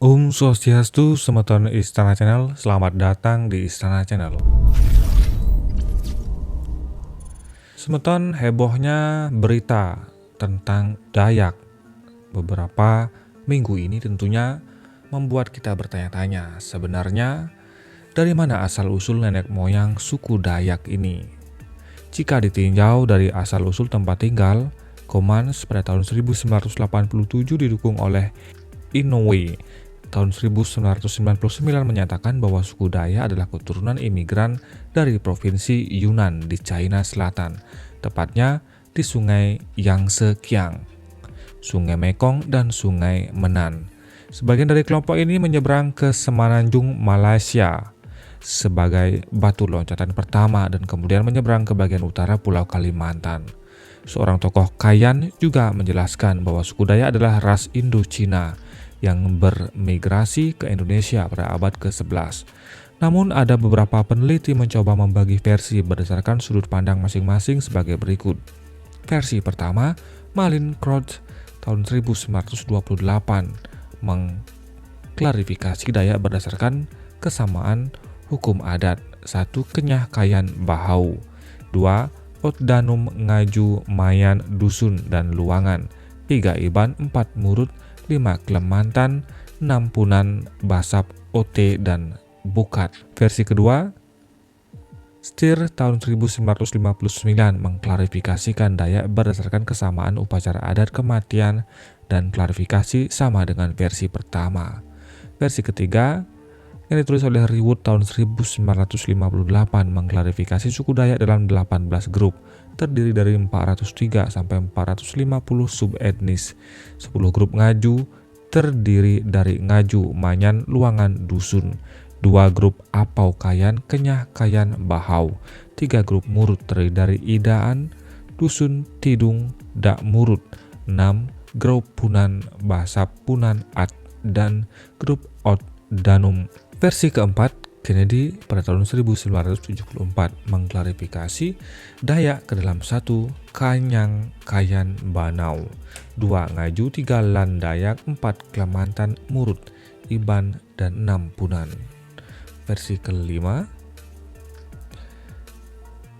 Om Swastiastu, Semeton Istana Channel, selamat datang di Istana Channel. Semeton, hebohnya berita tentang Dayak beberapa minggu ini tentunya membuat kita bertanya-tanya, sebenarnya dari mana asal-usul nenek moyang suku Dayak ini? Jika ditinjau dari asal-usul tempat tinggal, Komans pada tahun 1987 didukung oleh Inoue tahun 1999 menyatakan bahwa suku Dayak adalah keturunan imigran dari provinsi Yunnan di China Selatan, tepatnya di Sungai Yangtze Kiang, Sungai Mekong, dan Sungai Menan. Sebagian dari kelompok ini menyeberang ke Semenanjung Malaysia sebagai batu loncatan pertama dan kemudian menyeberang ke bagian utara Pulau Kalimantan. Seorang tokoh Kayan juga menjelaskan bahwa suku Dayak adalah ras Indo-Cina yang bermigrasi ke Indonesia pada abad ke-11. Namun ada beberapa peneliti mencoba membagi versi berdasarkan sudut pandang masing-masing sebagai berikut. Versi pertama, Malin Crouch tahun 1928 mengklarifikasi Dayak berdasarkan kesamaan hukum adat. 1. Kenyah Kayan Bahau. 2. Otdanum Ngaju Mayan Dusun dan Luangan. 3. Iban. 4. Murut. 5. Klemantan. 6. Punan Basap Ote dan Bukat. Versi kedua, Stier tahun 1959 mengklarifikasikan Dayak berdasarkan kesamaan upacara adat kematian dan klarifikasi sama dengan versi pertama. Versi ketiga yang ditulis oleh Riwood tahun 1958 mengklarifikasi suku Dayak dalam 18 grup, terdiri dari 403 sampai 450 subetnis. 10 grup Ngaju terdiri dari Ngaju, Manyan, Luangan, Dusun. 2 grup Apau Kayan, Kenyah Kayan, Bahau. 3 grup Murut terdiri dari Idaan, Dusun, Tidung, Dak Murut. 6 grup Punan, Basap, Punan, At, dan grup Ot Danum. Versi keempat, Kennedy pada tahun 1974 mengklarifikasi Dayak ke dalam 1 Kanyang Kayan Banau, 2 Ngaju, 3 Lan Dayak, 4 Klemantan, Murut, Iban, dan 6 Punan. Versi kelima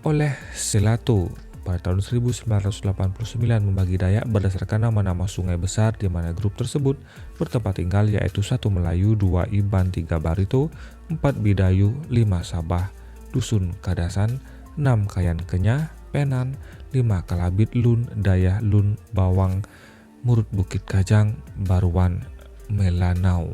oleh Selato pada tahun 1989 membagi Dayak berdasarkan nama-nama sungai besar di mana grup tersebut bertempat tinggal, yaitu 1 Melayu, 2 Iban, 3 Barito, 4 Bidayu, 5 Sabah, Dusun Kadasan, 6 Kayan Kenyah, Penan, 5 Kalabit, Lun, Dayah, Lun, Bawang, Murut Bukit Kajang, Baruan, Melanau.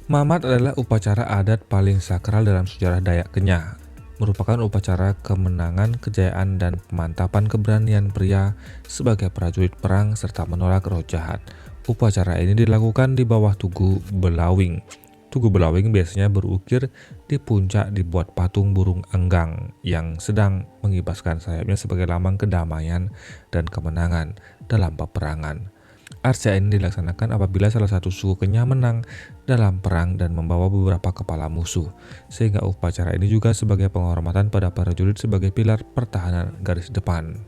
Mamat adalah upacara adat paling sakral dalam sejarah Dayak Kenyah. Merupakan upacara kemenangan, kejayaan, dan pemantapan keberanian pria sebagai prajurit perang serta menolak roh jahat. Upacara ini dilakukan di bawah Tugu Belawing. Tugu Belawing biasanya berukir di puncak dibuat patung burung enggang yang sedang mengibaskan sayapnya sebagai lambang kedamaian dan kemenangan dalam peperangan. Arsya ini dilaksanakan apabila salah satu suku Kenyah menang dalam perang dan membawa beberapa kepala musuh, sehingga upacara ini juga sebagai penghormatan pada prajurit sebagai pilar pertahanan garis depan.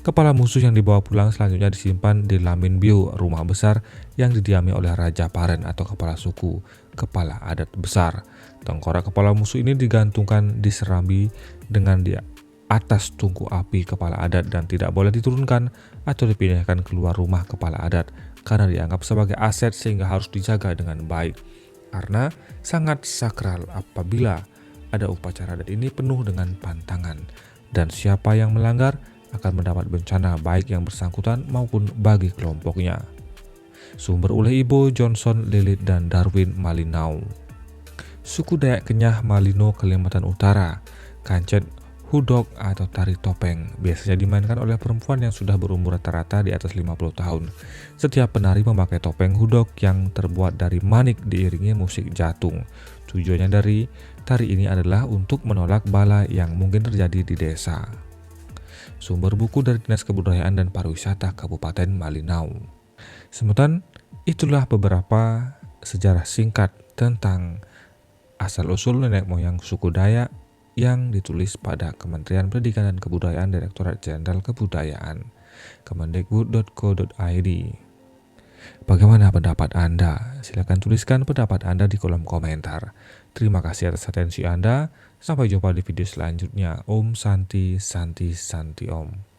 Kepala musuh yang dibawa pulang selanjutnya disimpan di Lamin Biu, rumah besar yang didiami oleh Raja Paren atau kepala suku, kepala adat besar. Tengkorak kepala musuh ini digantungkan di serambi dengan di atas tungku api kepala adat dan tidak boleh diturunkan atau dipindahkan keluar rumah kepala adat karena dianggap sebagai aset sehingga harus dijaga dengan baik. Karena sangat sakral apabila ada upacara adat ini penuh dengan pantangan dan siapa yang melanggar akan mendapat bencana baik yang bersangkutan maupun bagi kelompoknya. Sumber oleh Ibo, Johnson, Lilit, dan Darwin Malinau. Suku Dayak Kenyah Malino, Kalimantan Utara. Kancet hudok atau tari topeng biasanya dimainkan oleh perempuan yang sudah berumur rata-rata di atas 50 tahun. Setiap penari memakai topeng hudok yang terbuat dari manik diiringi musik jatung. Tujuannya dari tari ini adalah untuk menolak bala yang mungkin terjadi di desa. Sumber buku dari Dinas Kebudayaan dan Pariwisata Kabupaten Malinau. Semeton, itulah beberapa sejarah singkat tentang asal-usul nenek moyang suku Dayak yang ditulis pada Kementerian Pendidikan dan Kebudayaan Direktorat Jenderal Kebudayaan Kemendikbud.go.id. Bagaimana pendapat Anda? Silakan tuliskan pendapat Anda di kolom komentar. Terima kasih atas atensi Anda. Sampai jumpa di video selanjutnya. Om Santi Santi Santi Om.